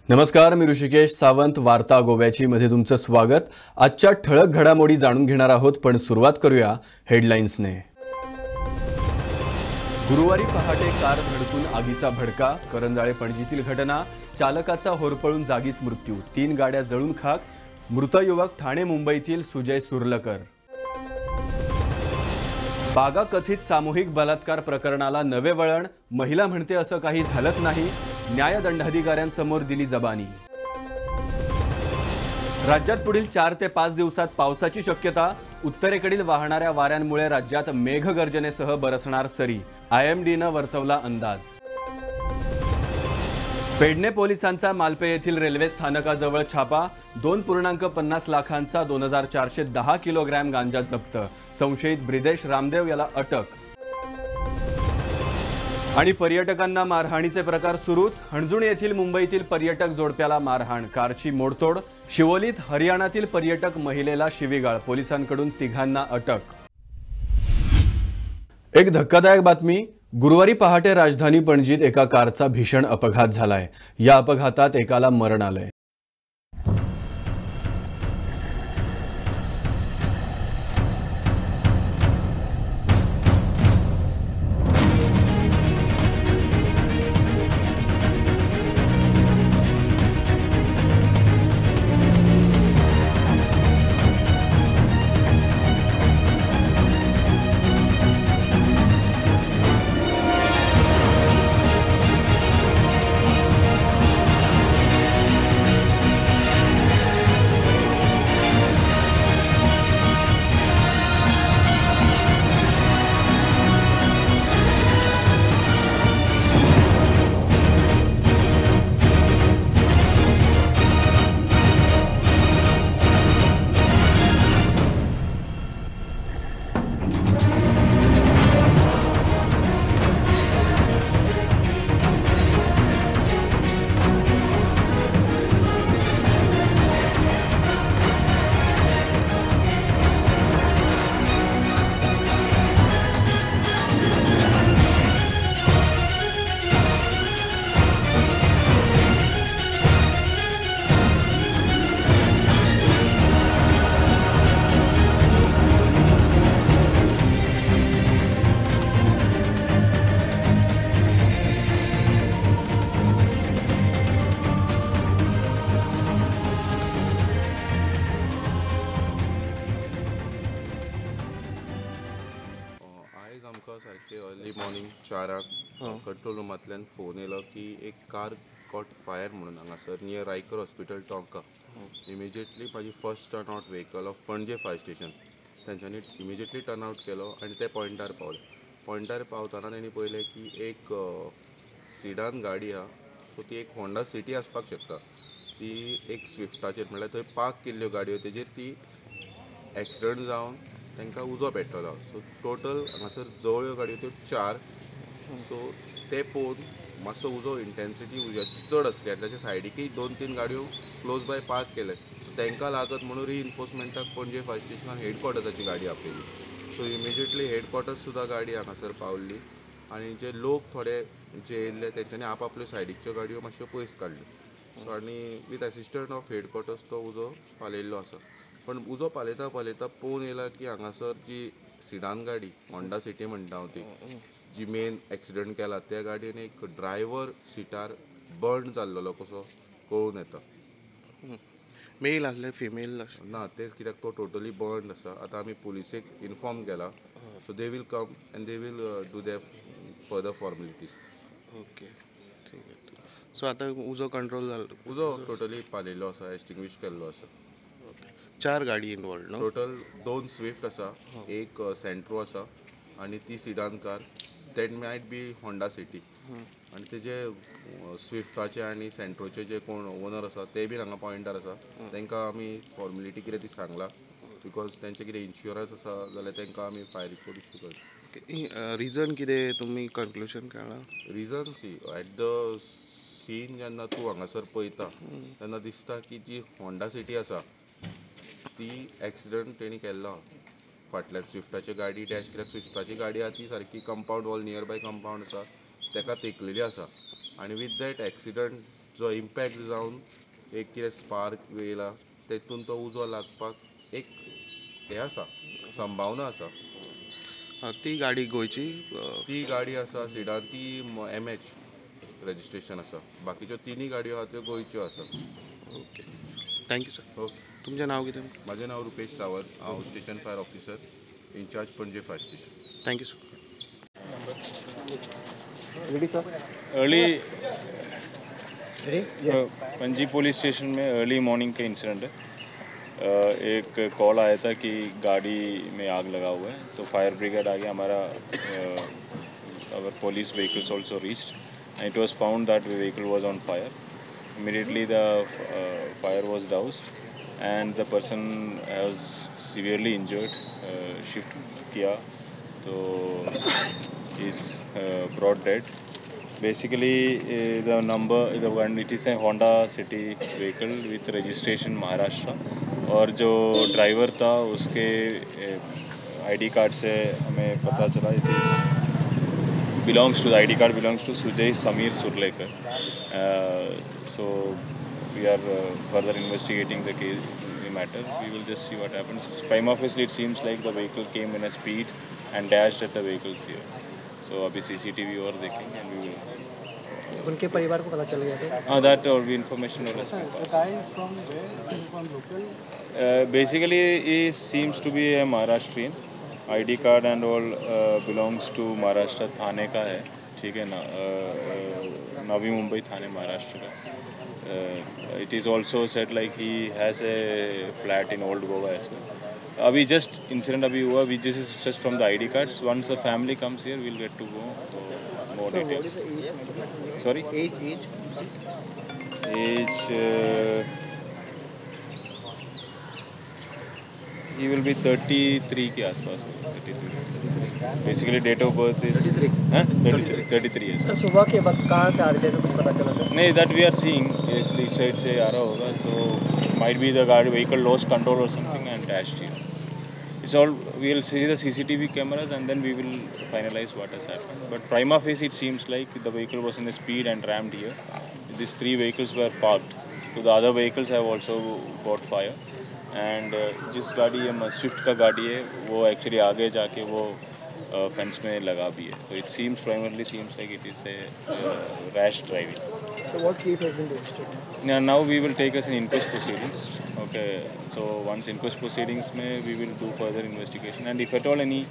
नमस्कार, मी ऋषिकेश सावंत. वार्ता गोव्याची मध्ये तुमचं स्वागत. आजच्या ठळक घडामोडी जाणून घेणार आहोत, पण सुरुवात करूया हेडलाईन्सने. गुरुवारी पहाटे कार धडकून आगीचा भडका. करंजाळे पणजीतील घटना. चालकाचा होरपळून जागीच मृत्यू. 3 गाड्या जळून खाक. मृत युवक ठाणे मुंबईतील सुजय सुर्लकर. बागा कथित सामूहिक बलात्कार प्रकरणाला नवे वळण. महिला म्हणते असं काही झालंच नाही. न्यायदंडाधिकाऱ्यांसमोर दिली जबानी. राज्यात पुढील 4 ते 5 दिवसात पावसाची शक्यता. उत्तरेकडील वाहणाऱ्या वाऱ्यांमुळे राज्यात मेघगर्जनेसह बरसणार सरी. IMDनं वर्तवला अंदाज. पेडणे पोलिसांचा मालपे येथील रेल्वे स्थानकाजवळ छापा. 2.50 लाखांचा 2410 किलोग्रॅम गांजा जप्त. संशयित ब्रिदेश रामदेव याला अटक. आणि पर्यटकांना मारहाणीचे प्रकार सुरूच. हणजुण येथील मुंबईतील पर्यटक जोडप्याला मारहाण. कारची मोडतोड. शिवोलीत हरियाणातील पर्यटक महिलेला शिवीगाळ. पोलिसांकडून 3घांना अटक. एक धक्कादायक बातमी. गुरुवारी पहाटे राजधानी पणजीत एका कारचा भीषण अपघात झालाय. या अपघातात एकाला मरण आलंय. सारखे अर्ली मॉर्निंग 4 कंट्रोल रूमांतल्यान फोन येयलो की एक कार कॉट फायर म्हणून हांगासर near Raikar hospital tonka. Immediately म्हाजी first turn out vehicle of पणजे फायर स्टेशन तेंच्यांनी इमिजिएटली टर्न आउट केलो आनी ते पॉयंटार पावले. पॉयंटार पावतना तेणी पळयलें की एक सिडान गाडी आहा. सो ती एक होंडा सिटी आसपाक शकता. ती एक स्विफ्टाचेर म्हणल्यार थंय पार्क केल्ल्यो गाडयो तेजेर ती एक्सिडंट जावन तांकां उजो पेट्टलो. सो टोटल हांगासर जवळ्यो गाडयो त्यो 4. सो ते पळोवन मातसो उजो इंटेन्सिटी उज्याची चड आसली आनी ताच्या सायडीकूय 2-3 गाडयो क्लोज बाय पार्क केले. सो तांकां लागत म्हणून रिइन्फोर्समेंटाक पणजे फायर स्टेशनान हेडक्वॉर्टर्साची गाडी आपयली. सो इमिजिएटली हेडक्वॉर्टर्स सुद्दां गाडी हांगासर पावल्ली आनी जे लोक थोडे जे येयल्ले तेंच्यांनी आपआपल्यो सायडीकच्यो गाडयो मातश्यो पयस काडल्यो. सो आनी विथ एसिस्टंट ऑफ हेडक्वॉर्टर्स तो उजो पालयल्लो आसा. पण उजो पालयता पळोवन येयला की हांगासर जी सिडान गाडी होंडा सिटी म्हणटा हांव ती जी मेन एक्सिडंट केला त्या गाडयेन एक ड्रायव्हर सिटार बर्न जाल्लो कसो कळून येता. मेल आसले फिमेल ना तेच कित्याक तो टोटली बर्न आसा. आतां आमी पुलिसेक इन्फॉर्म केला. So they will come and they will do their further formalities. Okay ठीक आहे. सो आतां उजो कंट्रोल जालो. उजो टोटली पालयल्लो आसा, एक्सटिंग्विश केल्लो आसा. 4 गाडी इनवॉल्ड न्हू. टोटल 2 स्विफ्ट आसा, एक सेंट्रो आसा आनी ती sedan car that might B Honda city. आनी तेजे स्विफ्टाचे आनी सेंट्रोचे जे कोण ओनर आसा ते बी हांगा पॉयंटार आसा. तांकां आमी फॉर्मेलिटी कितें ती सांगला बिकॉज तेंचे कितें इन्शुरन्स आसा जाल्यार तांकां आमी फायर रिपोर्ट इशू करता. रिजन कितें तुमी कन्क्लुजन काढला. Reason see at the scene जेन्ना तूं हांगासर पळयता तेन्ना दिसता की जी होंडा सिटी आसा ती एक्सिडंट तेणी केल्लो फाटल्यान स्विफ्टाची गाडी डॅश कित्याक स्विफ्टाची गाडी आहा ती सारकी compound wall near by compound आसा तेका तेकलेली आसा. आनी वीथ दॅट एक्सिडंट जो इम्पॅक्ट जावन एक कितें स्पार्क येयला तेतून तो उजो लागपाक एक हे आसा संभावना आसा. ती गाडी गोंयची ती गाडी आसा सिडान ती MH रजिस्ट्रेशन आसा. बाकीच्यो तिनूय गाडयो आसा त्यो गोंयच्यो आसा. Okay thank you sir. ओके. तुमचें नाव कितें? माझे नाव रुपेश सावंत. हांव स्टेशन फायर ऑफिसर इन्चार्ज पणजे fire station. Thank you sir. Early Panaji police station में अर्ली मॉर्निंग का इंसिडेंट है. एक कॉल आया था कि गाड़ी में आग लगा हुआ है, तो फायर ब्रिगेड आ गया. हमारा police vehicles also reached and it was found that the vehicle was on fire. Immediately the fire was doused and the person was severely injured. Shift किया तो is brought dead. Basically the number it is a Honda City vehicle with registration Maharashtra, और जो driver था उसके ID card से हमें पता चला it is belongs to the ID card belongs to Sujay Sameer Surlekar. So we are further investigating the case, the matter. We will just see what happens. Prima facie it seems like the vehicle came in a speed and dashed at the vehicles here. So अभी CCTV और देखेंगे and we will. उनके परिवार को पता चल गया sir? That or the information or less. The guy is from where? He is from local? Basically he seems to be a Maharashtrian. ID card and all belongs to Maharashtra. थाने का है, ठीक है ना, नवी मुंबई थाने महाराष्ट्र का. It is also said like he has a flat in Old Goa as well. अभी just incident अभी हुआ. This is just from the ID cards. Once the family comes here, we'll get to go more details. Sorry? Age? Age he will be 33 के आसपास होगा. 33. Basically date of birth is 33 years. Sir सुबह के वक्त कहाँ से आ रहे थे तो कुछ पता चला सर? नहीं, that we are seeing इस साइड से आ रहा होगा. So might be the गाड़ी vehicle lost control or something and dashed here. It's all, we will see the CCTV cameras and then we will finalize what has happened. But prima facie it seems like the vehicle was in a speed and rammed here. These three vehicles were parked. So the other vehicles have also got fire. And जिस गाड़ी ये Swift का गाड़ी है वो actually आगे जाके वो फेंस में लगा भी है. तो it seems primarily seems like it is a rash driving. So what case has been registered? Now we will take us in inquest proceedings. Okay, so once inquest proceedings में we will do further investigation and if at all any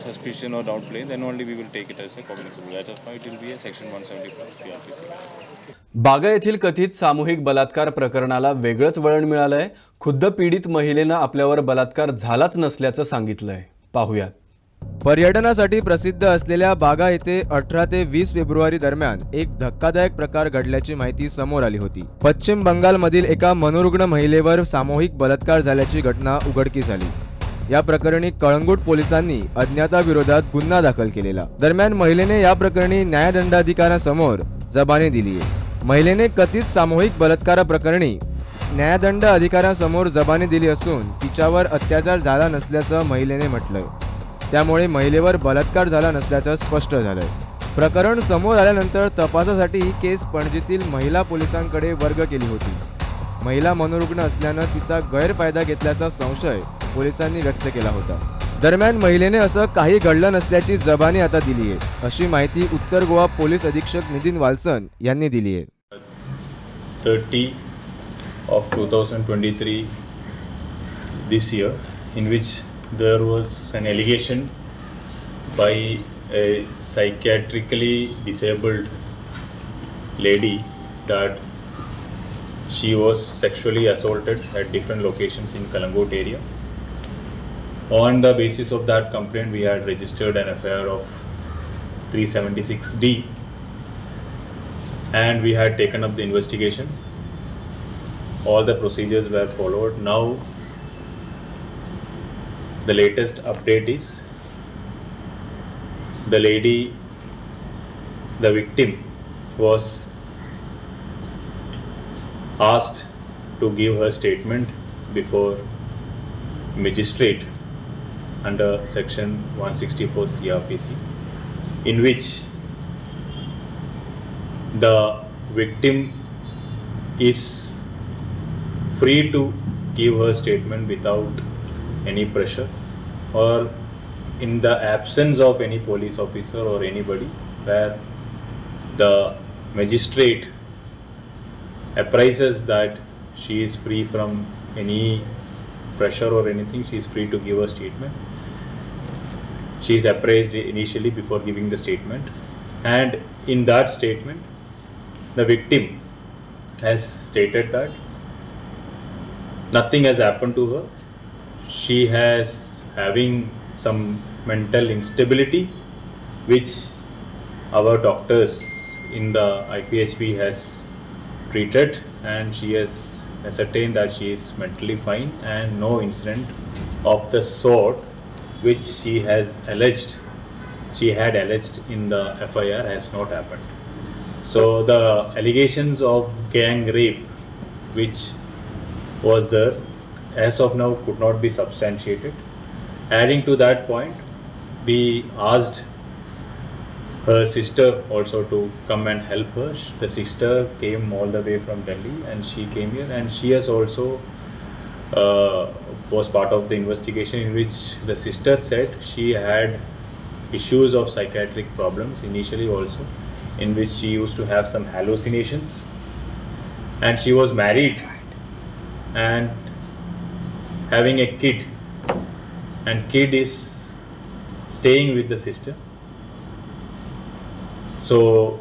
suspicion or doubt play, then only we will take it as a cognizable. That is why it will be a section 174 CRPC. बागा येथील कथित सामूहिक बलात्कार प्रकरणाला वेगळंच वळण मिळालंय. खुद्द पीडित महिलेनं आपल्यावर बलात्कार झालाच नसल्याचं सांगितलंय. पाहूयात. पर्यटनासाठी प्रसिद्ध असलेल्या बागा येथे 18 ते 20 फेब्रुवारी दरम्यान एक धक्कादायक प्रकार घडल्याची माहिती समोर आली होती. पश्चिम बंगालमधील एका मनोरुग्ण महिलेवर सामूहिक बलात्कार झाल्याची घटना उघडकीस आली. या प्रकरणी कळंगूट पोलिसांनी अज्ञाताविरोधात गुन्हा दाखल केलेला. दरम्यान महिलेने या प्रकरणी न्यायदंडाधिकाऱ्यांसमोर जबानी दिली आहे. महिलेने कथित सामूहिक बलात्काराप्रकरणी न्यायदंड अधिकाऱ्यांसमोर जबानी दिली असून तिच्यावर अत्याचार झाला नसल्याचं महिलेने म्हटलंय. त्यामुळे महिलेवर बलात्कार झाला नसल्याचं स्पष्ट झालंय. प्रकरण समोर आल्यानंतर तपासासाठी ही केस पणजीतील महिला पोलिसांकडे वर्ग केली होती. महिला मनोरुग्ण असल्यानं तिचा गैरफायदा घेतल्याचा संशय पोलिसांनी व्यक्त केला होता. दरम्यान महिलेने असं काही घडलं नसल्याची जबानी आता दिली आहे, अशी माहिती उत्तर गोवा पोलीस अधीक्षक नितीन वाल्सन यांनी दिली आहे. 30 of 2023 this year, in which there was an allegation by a psychiatrically disabled lady that she was sexually assaulted at different locations in Kalangot area. On the basis of that complaint, we had registered an FIR of 376D and we had taken up the investigation. All the procedures were followed. Now the latest update is the lady, the victim, was asked to give her statement before magistrate under section 164 CRPC, in which the victim is free to give her statement without any pressure, or in the absence of any police officer or anybody, where the magistrate apprises that she is free from any pressure or anything, she is free to give a statement. She is appraised initially before giving the statement, and in that statement the victim has stated that nothing has happened to her. She has having some mental instability which our doctors in the IPHP has treated, and she has ascertained that she is mentally fine and no incident of the sort which she had alleged in the FIR has not happened. So the allegations of gang rape which was there as of now could not be substantiated. Adding to that point, we asked her sister also to come and help her. The sister came all the way from Delhi and she came here, and she has also was part of the investigation, in which the sister said she had issues of psychiatric problems initially also, in which she used to have some hallucinations, and she was married and having a kid, and kid is staying with the sister. So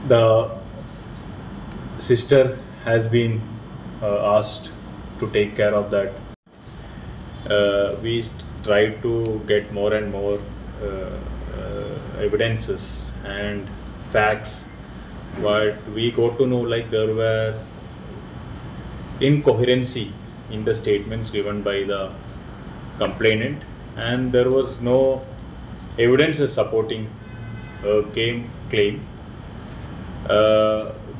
the sister has been asked to take care of that. We tried to get more and more evidences and facts, but we got to know like there were incoherency in the statements given by the complainant, and there was no evidences supporting her claim.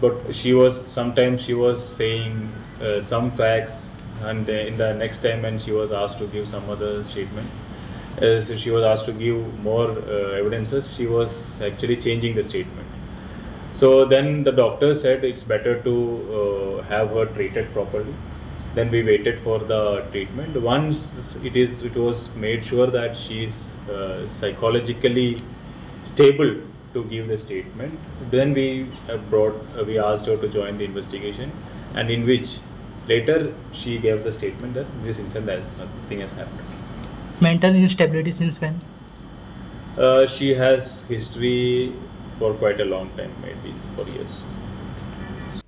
But she was saying some facts, and in the next time when she was asked to give some other statement, so she was asked to give more evidences, she was actually changing the statement. So then the doctor said it's better to have her treated properly. Then we waited for the treatment. Once it was made sure that she is psychologically stable to give the statement, then we asked her to join the investigation, and in which later she gave the statement that this incident nothing has happened. Mental instability since when? She has history for quite a long time, maybe for years.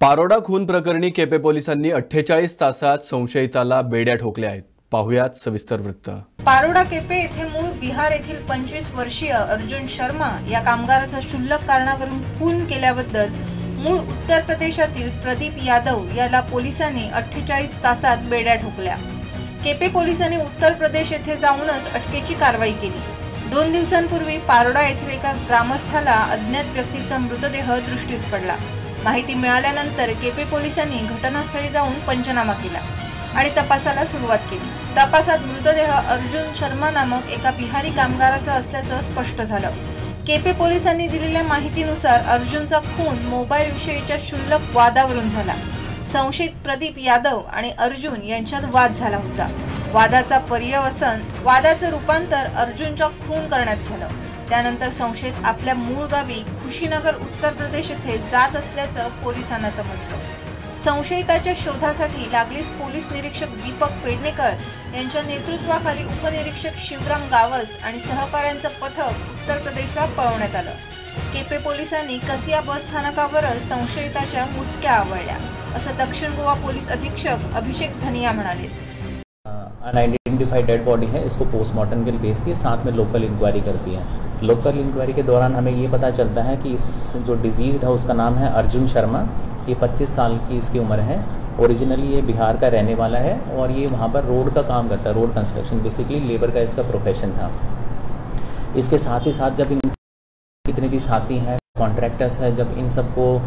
Paroda खून प्रकरणी केपे पोलिसांनी 48 तासात संशयिताला बेड्या ठोकल्या आहेत. पाहुयात सविस्तर वृत्त. पारोडा केपे येथे मूळ बिहार येथील 25 वर्षीय अर्जुन शर्मा या कामगाराचा क्षुल्लक कारणावरून खून केल्याबद्दल मूळ उत्तर प्रदेशातील प्रदीप यादव याला पोलिसांनी 48 तासात बेड्या ठोकल्या. केपे पोलिसांनी उत्तर प्रदेश येथे जाऊनच अटकेची कारवाई केली. 2 दिवसांपूर्वी पारोडा येथील एका ग्रामस्थाला अज्ञात व्यक्तीचा मृतदेह दृष्टीस पडला. माहिती मिळाल्यानंतर केपे पोलिसांनी घटनास्थळी जाऊन पंचनामा केला आणि तपासाला सुरुवात केली. तपासात मृतदेह अर्जुन शर्मा नामक एका बिहारी कामगाराचा असल्याचं स्पष्ट झालं. केपे पोलिसांनी दिलेल्या माहितीनुसार अर्जुनचा खून मोबाईल विषयीच्या क्षुल्लक वादावरून झाला. संशयित प्रदीप यादव आणि अर्जुन यांच्यात वाद झाला होता. वादाचं रूपांतर अर्जुनच्या खून करण्यात झालं. त्यानंतर संशयित आपल्या मूळ गावी खुशीनगर उत्तर प्रदेश येथे जात असल्याचं पोलिसांना समजलं. संशयिताच्या शोधासाठी लागलीच पोलीस निरीक्षक दीपक पेडणेकर यांच्या नेतृत्वाखाली उपनिरीक्षक शिवराम गावस आणि सहकाऱ्यांचं पथक उत्तर प्रदेशला पळवण्यात आलं. केपे पोलिसांनी कसिया बस स्थानकावरच संशयिताच्या मुसक्या आवळल्या, असं दक्षिण गोवा पोलीस अधीक्षक अभिषेक धनिया म्हणाले. अनआइडेंटिफाइड डेड बॉडी है, इसको पोस्टमार्टम के लिए भेजती है, साथ में लोकल इंक्वायरी करती है. लोकल इंक्वायरी के दौरान हमें ये पता चलता है कि इस जो डिजीज़्ड है उसका नाम है अर्जुन शर्मा. ये 25 साल की इसकी उम्र है. ओरिजिनली ये बिहार का रहने वाला है और ये वहाँ पर रोड का काम करता है, रोड कंस्ट्रक्शन, बेसिकली लेबर का इसका प्रोफेशन था. इसके साथ ही साथ जब इन कितने भी साथी हैं, कॉन्ट्रैक्टर्स हैं, जब इन सबको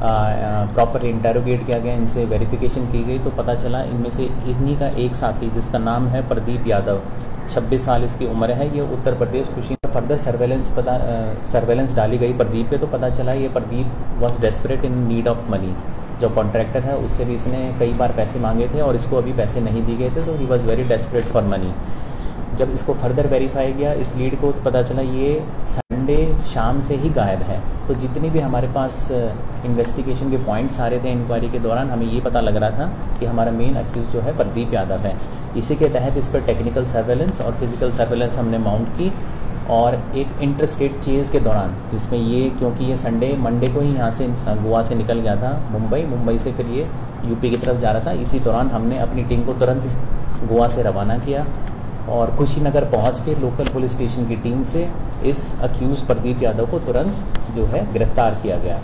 प्रॉपर इंटेरोगेट किया गया, इनसे वेरिफिकेशन की गई, तो पता चला इनमें से इन्हीं का एक साथी जिसका नाम है प्रदीप यादव, 26 साल इसकी उम्र है। ये उत्तर प्रदेश कुशीनगर फर्दर सर्वेलेंस डाली गई प्रदीप पे, तो पता चला ये Pradeep was desperate in need of money. जो कॉन्ट्रैक्टर है उससे भी इसने कई बार पैसे मांगे थे और इसको अभी पैसे नहीं दिए गए थे, तो he was very desperate for money. जब इसको फर्दर वेरीफाई किया इस लीड को, तो पता चला ये संडे शाम से ही गायब है। तो जितने भी हमारे पास इन्वेस्टिगेशन के पॉइंट्स आ रहे थे इंक्वायरी के दौरान, हमें ये पता लग रहा था कि हमारा मेन अक्यूज जो है प्रदीप यादव है। इसी के तहत इस पर टेक्निकल सर्वेलेंस और फिजिकल सर्वेलेंस हमने माउंट की, और एक इंटर स्टेट चेज़ के दौरान, जिसमें ये क्योंकि ये मंडे को ही यहाँ से गोवा से निकल गया था मुंबई से फिर ये यूपी की तरफ जा रहा था। इसी दौरान हमने अपनी टीम को तुरंत गोवा से रवाना किया और कुशीनगर पहुँच के लोकल पुलिस स्टेशन की टीम से इस अक्यूज प्रदीप यादव को तुरंत जो है गिरफ्तार किया गया।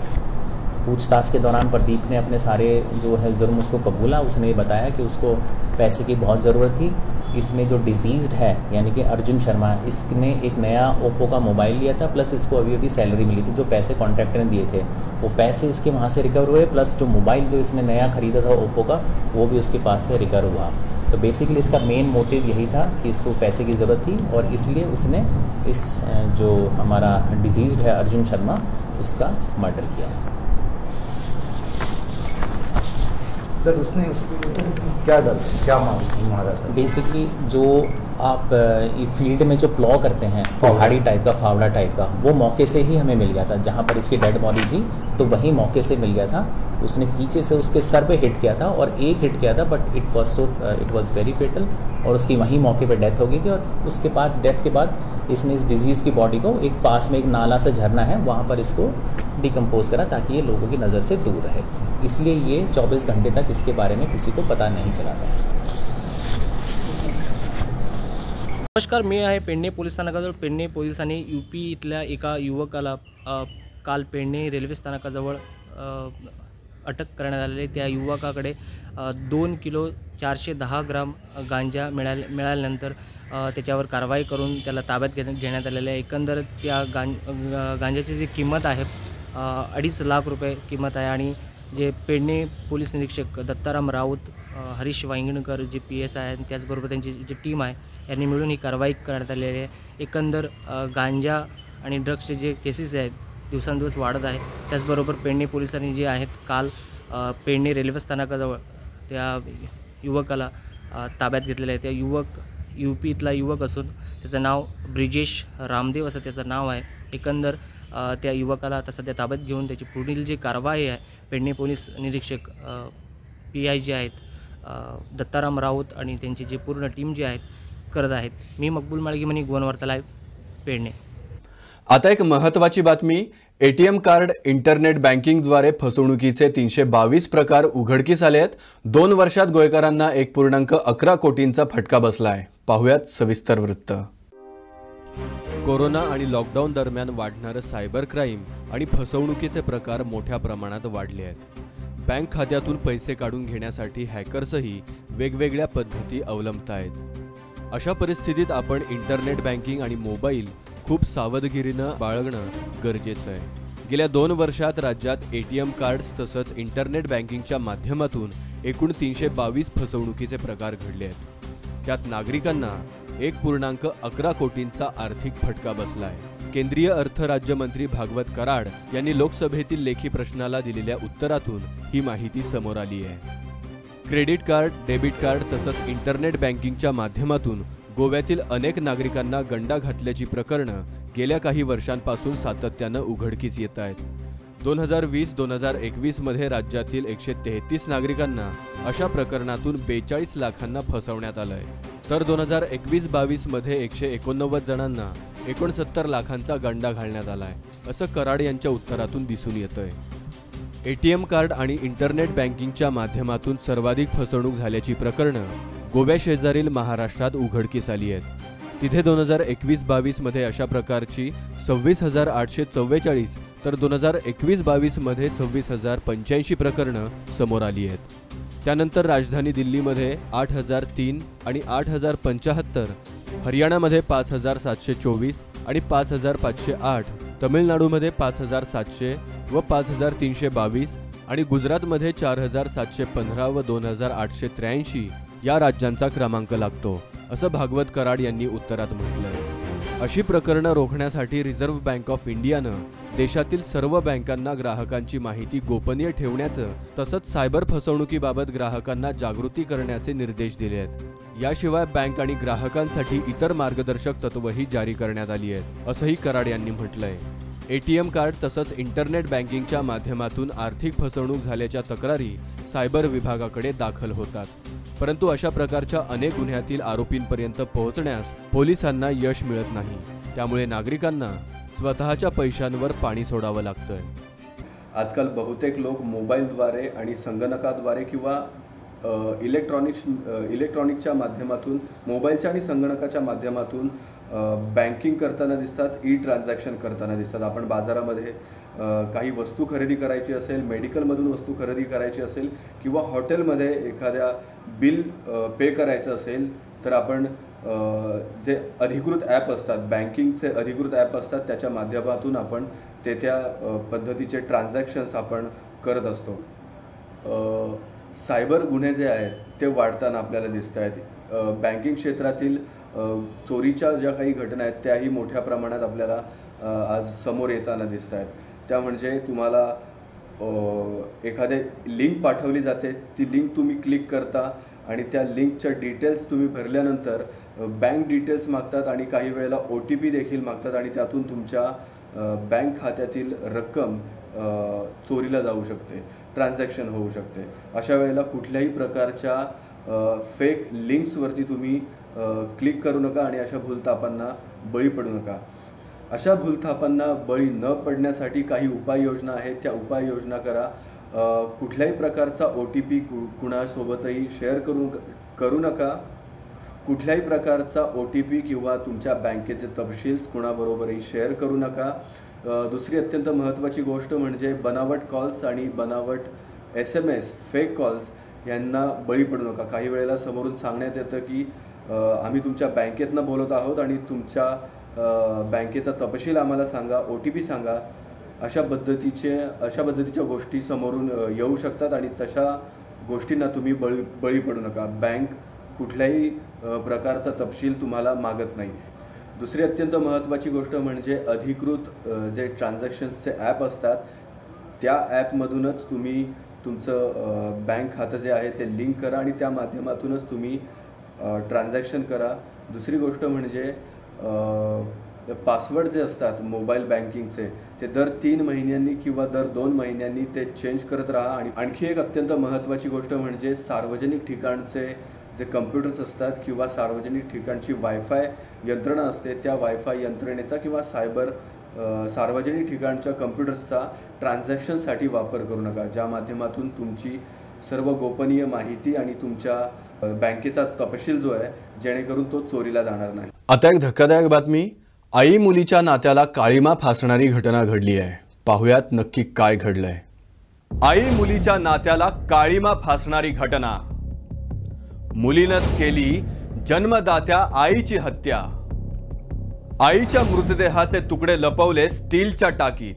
पूछताछ के दौरान प्रदीप ने अपने सारे जो है जुर्म उसको कबूला। उसने ये बताया कि उसको पैसे की बहुत ज़रूरत थी। इसने जो डिजीज़्ड है यानी कि अर्जुन शर्मा, इसने एक नया ओप्पो का मोबाइल लिया था, प्लस इसको अभी सैलरी मिली थी। जो पैसे कॉन्ट्रैक्टर ने दिए थे वो पैसे इसके वहाँ से रिकवर हुए, प्लस जो मोबाइल जो इसने नया ख़रीदा था ओप्पो का वो भी उसके पास से रिकवर हुआ। तो बेसिकली इसका मेन मोटिव यही था कि इसको पैसे की ज़रूरत थी और इसलिए उसने इस जो हमारा डिजीज़्ड है अर्जुन शर्मा उसका मर्डर किया। सर उसने क्या मारा था? बेसिकली जो आप फील्ड में जो प्लॉ करते हैं पहाड़ी टाइप का, फावड़ा टाइप का, वो मौके से ही हमें मिल गया था। जहाँ पर इसकी डेड बॉडी थी तो वहीं मौके से मिल गया था। उसने पीछे से उसके सर पे हिट किया था और एक हिट किया था, बट इट वाज वेरी फेटल और उसकी वहीं मौके पे डेथ हो गई थी। और उसके बाद डेथ के बाद इसने इस डिजीज़ की बॉडी को एक पास में एक नाला से झरना है वहाँ पर इसको डिकम्पोज करा ताकि ये लोगों की नज़र से दूर रहे। इसलिए ये 24 घंटे तक इसके बारे में किसी को पता नहीं चला था। नमस्कार, मी आहे पेडणे पोलीस स्थानकाजवळ. पेडणे पोलिसांनी यूपी इथल्या एका युवकाला काल पेडणे रेल्वे स्थानकाजवळ अटक करण्यात आलेली. त्या युवकाकडे 2 किलो 410 ग्राम गांजा मिळाल्यानंतर त्याच्यावर कारवाई करून त्याला ताब्यात घेण्यात आलेले आहे. एकंदर त्या गांजाची जी किंमत आहे 2.5 लाख रुपये किंमत आहे. आणि जे पेडणे पोलीस निरीक्षक दत्ताराम राऊत, हरीश वांगणकर जे PS आहेत, त्याचबरोबर त्यांची जी टीम आहे यांनी मिळून ही कारवाई करण्यात आलेली आहे. एकंदर गांजा आणि ड्रग्सचे जे केसेस आहेत दिवसांदिवस वाढत आहे. त्याचबरोबर पेडणे पोलिसांनी जे आहेत काल पेडणे रेल्वे स्थानकाजवळ त्या युवकाला ताब्यात घेतलेलं आहे. त्या युवक UP इथला युवक असून त्याचं नाव ब्रिजेश रामदेव असं त्याचं नाव आहे. एकंदर त्या युवकाला आता सध्या ताब्यात घेऊन त्याची पुढील जी कारवाई आहे पेडणे पोलीस निरीक्षक PI जे आहेत दत्ताराम राऊत आणि त्यांची जी पूर्ण टीम जी आहेत करत आहेत. मी मकबूल माळगीमनी, गोवनवार्ता लाईव्ह, पेडणे. आता एक महत्त्वाची बातमी. ATM कार्ड इंटरनेट बँकिंगद्वारे फसवणुकीचे 322 प्रकार उघडकीस आले आहेत. 2 वर्षात गोयकरांना 1.11 कोटींचा फटका बसला आहे. पाहुयात सविस्तर वृत्त. कोरोना आणि लॉकडाऊन दरम्यान वाढणारं सायबर क्राईम आणि फसवणुकीचे प्रकार मोठ्या प्रमाणात वाढले आहेत. बँक खात्यातून पैसे काढून घेण्यासाठी हॅकर्सही वेगवेगळ्या पद्धती अवलंबत आहेत. अशा परिस्थितीत आपण इंटरनेट बँकिंग आणि मोबाईल खूप सावधगिरीनं बाळगणं गरजेचं आहे. गेल्या 2 वर्षात राज्यात ATM कार्ड्स तसंच इंटरनेट बँकिंगच्या माध्यमातून एकूण 322 फसवणुकीचे प्रकार घडले आहेत. त्यात नागरिकांना 1.11 कोटींचा आर्थिक फटका बसला आहे. केंद्रीय अर्थ राज्यमंत्री भागवत कराड यांनी लोकसभेतील लेखी प्रश्नाला दिलेल्या उत्तरातून ही माहिती समोर आली आहे. क्रेडिट कार्ड, डेबिट कार्ड तसंच इंटरनेट बँकिंगच्या माध्यमातून गोव्यातील अनेक नागरिकांना गंडा घातल्याची प्रकरणं गेल्या काही वर्षांपासून सातत्यानं उघडकीस येत आहेत. 2020-2021 मध्ये राज्यातील 133 नागरिकांना अशा प्रकरणातून 42 लाखांना फसवण्यात आलंय. तर 2021-22 मध्ये 189 जणांना 69 लाखांचा गंडा घालण्यात आलाय, असं कराड यांच्या उत्तरातून दिसून येतंय. ATM कार्ड आणि इंटरनेट बँकिंगच्या माध्यमातून सर्वाधिक फसवणूक झाल्याची प्रकरणं गोव्या शेजारील महाराष्ट्रात उघडकीस आली आहेत. तिथे 2021-22 मध्ये अशा प्रकारची 26,844 तर 2021-22 मध्ये 26,085 प्रकरणं समोर आली आहेत. त्यानंतर राजधानी दिल्लीमध्ये 8,003 आणि 8,075, हरियाणामध्ये 5,724 आणि 5,508, तमिळनाडूमध्ये 5,700 व 5,322 आणि गुजरातमध्ये 4,715 व 2,883 या राज्यांचा क्रमांक लागतो. असं भागवत कराड यांनी उत्तरात म्हटलंय। अशी प्रकरणं रोखण्यासाठी रिझर्व्ह बँक ऑफ इंडियानं देशातील सर्व बँकांना ग्राहकांची माहिती गोपनीय ठेवण्याचं तसंच सायबर फसवणुकीबाबत ग्राहकांना जागृती करण्याचे निर्देश दिले आहेत। याशिवाय बँक आणि ग्राहकांसाठी इतर मार्गदर्शक तत्त्वही जारी करण्यात आली आहेत, असंही कराड यांनी म्हटलंय। ATM कार्ड तसंच इंटरनेट बँकिंगच्या माध्यमातून आर्थिक फसवणूक झाल्याच्या तक्रारी सायबर विभागाकडे दाखल होतात, परंतु अशा प्रकारच्या अनेक गुन्ह्यातील आरोपींपर्यंत पोहोचण्यास पोलिसांना यश मिळत नाही। त्यामुळे नागरिकांना स्वतःच्या पैशांवर पाणी सोडावं लागतंय। आजकाल बहुतेक लोक मोबाईलद्वारे आणि संगणकाद्वारे किंवा इलेक्ट्रॉनिकच्या माध्यमातून, मोबाईलच्या आणि संगणकाच्या माध्यमातून बँकिंग करताना दिसतात, ट्रान्झॅक्शन करताना दिसतात। आपण बाजारामध्ये काही वस्तू खरेदी करायची असेल, मेडिकलमधून वस्तू खरेदी करायची असेल किंवा हॉटेलमध्ये एखाद्या बिल पे करायचं असेल तर आपण जे अधिकृत ॲप असतात, बँकिंगचे अधिकृत ॲप असतात, त्याच्या माध्यमातून आपण त्या पद्धतीचे ट्रान्झॅक्शन्स आपण करत असतो। सायबर गुन्हे जे आहेत ते वाढताना आपल्याला दिसत आहेत। बँकिंग क्षेत्रातील चोरीच्या ज्या काही घटना आहेत त्याही मोठ्या प्रमाणात आपल्याला आज समोर येताना दिसत आहेत। त्या म्हणजे तुम्हाला एखादी लिंक पाठवली जाते, ती लिंक तुम्ही क्लिक करता आणि त्या लिंकच्या डिटेल्स तुम्ही भरल्यानंतर बँक डिटेल्स मागतात आणि काही वेळेला OTP देखील मागतात आणि त्यातून तुमच्या बँक खात्यातील रक्कम चोरीला जाऊ शकते, ट्रान्झॅक्शन होऊ शकते। अशा वेळेला कुठल्याही प्रकारच्या फेक लिंक्सवरती तुम्ही क्लिक करू नका आणि अशा भूलथापांना बळी पडू नका। अशा भूलथापांना बळी न पडण्यासाठी काही उपाययोजना आहेत, त्या उपाययोजना करा। कुठल्याही प्रकारचा OTP कुणासोबतही शेअर करू नका। कुठल्याही प्रकारचा OTP किंवा तुमच्या बँकेचे तपशील कुणाबरोबरही शेअर करू नका। दुसरी अत्यंत महत्त्वाची गोष्ट म्हणजे बनावट कॉल्स आणि बनावट SMS, फेक कॉल्स यांना बळी पडू नका। काही वेळेला समोरून सांगण्यात येतं की आम्ही तुमच्या बँकेतनं बोलत आहोत आणि तुमच्या बँकेचा तपशील आम्हाला सांगा, OTP सांगा। अशा पद्धतीच्या गोष्टी समोरून येऊ शकतात आणि तशा गोष्टींना तुम्ही बळी पडू नका। बँक कुठल्याही प्रकारचा तपशील तुम्हाला मागत नाही। दुसरी अत्यंत महत्त्वाची गोष्ट म्हणजे अधिकृत जे ट्रान्झॅक्शन्सचे ॲप असतात त्या ॲपमधूनच तुम्ही तुमचं बँक खातं जे आहे ते लिंक करा आणि त्या माध्यमातूनच तुम्ही ट्रान्झॅक्शन करा। दुसरी गोष्ट म्हणजे पासवर्ड जे असतात मोबाईल बँकिंगचे ते दर 3 महिन्यांनी किंवा दर 2 महिन्यांनी ते चेंज करत राहा। आणि आणखी एक अत्यंत महत्त्वाची गोष्ट म्हणजे सार्वजनिक ठिकाणचे जे कम्प्युटर्स असतात किंवा सार्वजनिक ठिकाणची वायफाय यंत्रणा असते त्या वायफाय यंत्रणेचा किंवा सार्वजनिक ठिकाणच्या कम्प्युटर्सचा ट्रान्झॅक्शनसाठी वापर करू नका, ज्या माध्यमातून तुमची सर्व गोपनीय माहिती आणि तुमच्या बँकेचा तपशील जो आहे जेणेकरून तो चोरीला जाणार नाही। आता एक धक्कादायक बातमी, आई मुलीच्या नात्याला काळीमा फासणारी घटना घडली आहे। पाहुयात नक्की काय घडलंय। आई मुलीच्या नात्याला काळीमा फासणारी घटना। मुलीनंच केली जन्मदात्या आईची हत्या। आईच्या मृतदेहाचे तुकडे लपवले स्टीलच्या टाकीत।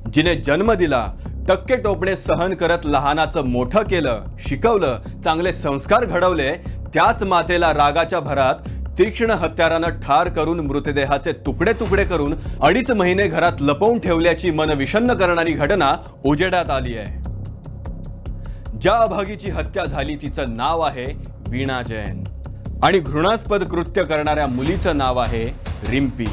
जिने जन्म दिला टक्के टोपणे सहन करत लहानाचं मोठं केलं, शिकवलं, चांगले संस्कार घडवले, त्याच मातेला रागाच्या भरात तीक्ष्ण हत्यारानं ठार करून मृतदेहाचे तुकडे तुकडे करून 2.5 महिने घरात लपवून ठेवल्याची मन विषण्ण करणारी घटना उजेडात आली आहे। ज्या अभागीची हत्या झाली तिचं नाव आहे वीणा जैन आणि घृणास्पद कृत्य करणाऱ्या मुलीचं नाव आहे रिम्पी।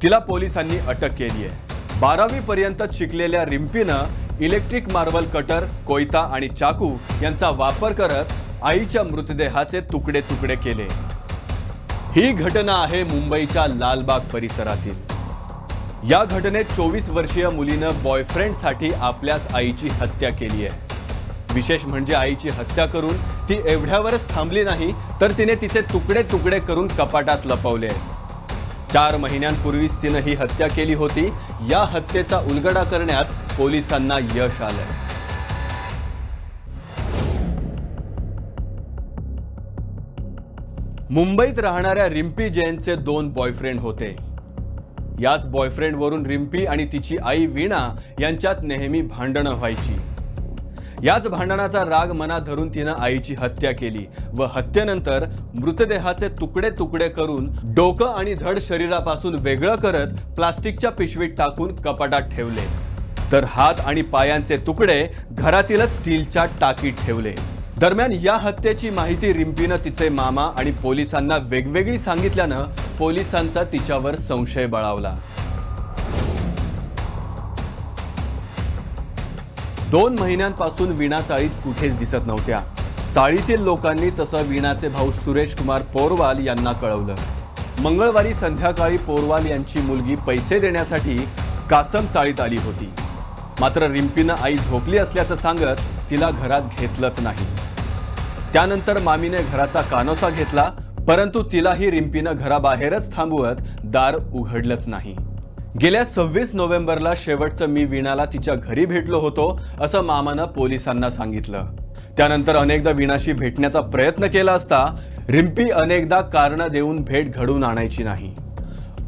तिला पोलिसांनी अटक केली आहे। 12वी पर्यंत शिकलेल्या रिम्पीनं इलेक्ट्रिक मार्बल कटर, कोयता आणि चाकू यांचा वापर करत आईच्या मृतदेहाचे तुकडे तुकडे केले। ही घटना आहे मुंबईच्या लालबाग परिसरातील। या घटनेत 24 वर्षीय मुलीनं बॉयफ्रेंडसाठी आपल्याच आईची हत्या केली आहे। विशेष म्हणजे आईची हत्या करून ती एवढ्यावरच थांबली नाही तर तिने तिचे तुकडे तुकडे करून कपाटात लपवले। 4 महिन्यांपूर्वीच तिने ही हत्या केली होती। या हत्येचा उलगडा करण्यात पोलिसांना यश आलंय। मुंबईत राहणाऱ्या रिम्पी जैनचे 2 बॉयफ्रेंड होते। याच बॉयफ्रेंडवरून रिम्पी आणि तिची आई वीणा यांच्यात नेहमी भांडणं व्हायची। याच भांडणाचा राग मनात धरून तिनं आईची हत्या केली व हत्येनंतर मृतदेहाचे तुकडे तुकडे करून डोकं आणि धड शरीरापासून वेगळं करत प्लास्टिकच्या पिशवीत टाकून कपाटात ठेवले, तर हात आणि पायांचे तुकडे घरातीलच स्टीलच्या टाकीत ठेवले। दरम्यान या हत्येची माहिती रिम्पीनं तिचे मामा आणि पोलिसांना वेगवेगळी सांगितल्यानं पोलिसांचा तिच्यावर संशय बळावला। 2 महिन्यांपासून वीणा चाळीत कुठेच दिसत नव्हत्या। चाळीतील लोकांनी तसं वीणाचे भाऊ सुरेश कुमार पोरवाल यांना कळवलं। मंगळवारी संध्याकाळी पोरवाल यांची मुलगी पैसे देण्यासाठी कासम चाळीत आली होती, मात्र रिम्पीनं आई झोपली असल्याचं सांगत तिला घरात घेतलंच नाही। त्यानंतर मामीने घराचा कानोसा घेतला, परंतु तिलाही रिम्पीनं घराबाहेरच थांबवत दार उघडलंच नाही। गेल्या 26 नोव्हेंबरला शेवटचं मी वीणाला तिच्या घरी भेटलो होतो असं मामानं पोलिसांना सांगितलं। त्यानंतर अनेकदा वीणाशी भेटण्याचा प्रयत्न केला असता रिम्पी अनेकदा कारणं देऊन भेट घडवून आणायची नाही।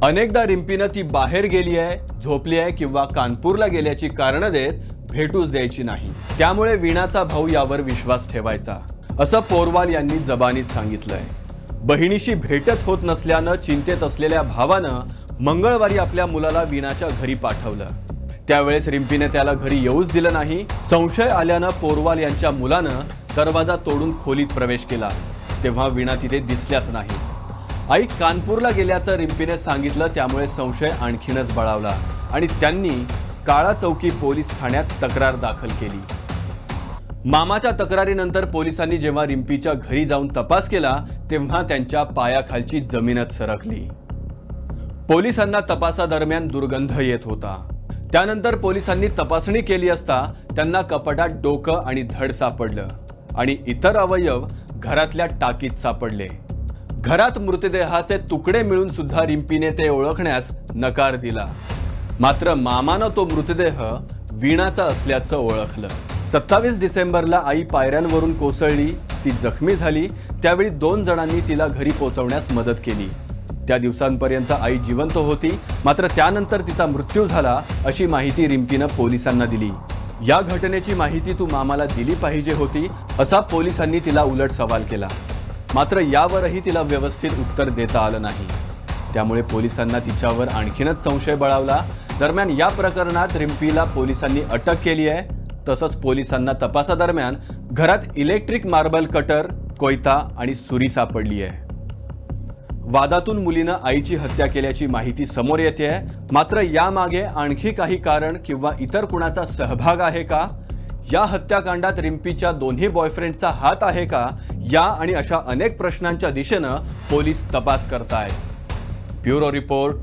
अनेकदा रिम्पीनं ती बाहेर गेली आहे, झोपली आहे किंवा कानपूरला गेल्याची कारणं देत भेटूच द्यायची नाही। त्यामुळे वीणाचा भाऊ यावर विश्वास ठेवायचा असं पोरवाल यांनी जबानीत सांगितलंय। बहिणीशी भेटच होत नसल्यानं चिंतेत असलेल्या भावानं मंगळवारी आपल्या मुलाला वीणाच्या घरी पाठवलं। त्यावेळेस रिम्पीने त्याला घरी येऊच दिलं नाही। संशय आल्यानं पोरवाल यांच्या मुलानं दरवाजा तोडून खोलीत प्रवेश केला, तेव्हा वीणा तिथे दिसल्याच नाही। आई कानपूरला गेल्याचं रिम्पीने सांगितलं, त्यामुळे संशय आणखीनच बळावला आणि त्यांनी काळा चौकी पोलीस ठाण्यात तक्रार दाखल केली। मामाच्या तक्रारीनंतर पोलिसांनी जेव्हा रिम्पीच्या घरी जाऊन तपास केला तेव्हा त्यांच्या पायाखालची जमीनच सरकली। पोलिसांना तपासादरम्यान दुर्गंध येत होता। त्यानंतर पोलिसांनी तपासणी केली असता त्यांना कपाटात डोकं आणि धड सापडलं आणि इतर अवयव घरातल्या टाकीत सापडले। घरात मृतदेहाचे तुकडे मिळून सुद्धा रिम्पीने ते ओळखण्यास नकार दिला, मात्र मामानं तो मृतदेह वीणाचा असल्याचं ओळखलं। 27 डिसेंबरला आई पायऱ्यांवरून कोसळली, ती जखमी झाली। त्यावेळी 2 जणांनी तिला घरी पोहोचवण्यास मदत केली। त्या दिवसांपर्यंत आई जिवंत होती, मात्र त्यानंतर तिचा मृत्यू झाला अशी माहिती रिम्पीनं पोलिसांना दिली। या घटनेची माहिती तू मामाला दिली पाहिजे होती असा पोलिसांनी तिला उलट सवाल केला, मात्र यावरही तिला व्यवस्थित उत्तर देता आलं नाही। त्यामुळे पोलिसांना तिच्यावर आणखीनच संशय बळावला। दरम्यान या प्रकरणात रिम्पीला पोलिसांनी अटक केली आहे। तसंच पोलिसांना तपासादरम्यान घरात इलेक्ट्रिक मार्बल कटर, कोयता आणि सुरी सापडली आहे। वादातून मुलीनं आईची हत्या केल्याची माहिती समोर येते आहे, मात्र यामागे आणखी काही कारण किंवा इतर कुणाचा सहभाग आहे का? या हत्याकांडात रिम्पीच्या दोन्ही बॉयफ्रेंडचा हात आहे का? या आणि अशा अनेक प्रश्नांच्या दिशेनं पोलीस तपास करतायत। ब्युरो रिपोर्ट,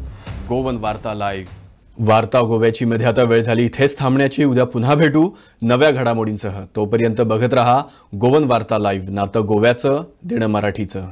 गोवन वार्ता लाईव्ह। वार्ता गोव्याची मध्ये आता वेळ झाली इथेच थांबण्याची। उद्या पुन्हा भेटू नव्या घडामोडींसह। तोपर्यंत बघत रहा गोवन वार्ता लाईव्ह, नातं गोव्याचं, देणं मराठीचं।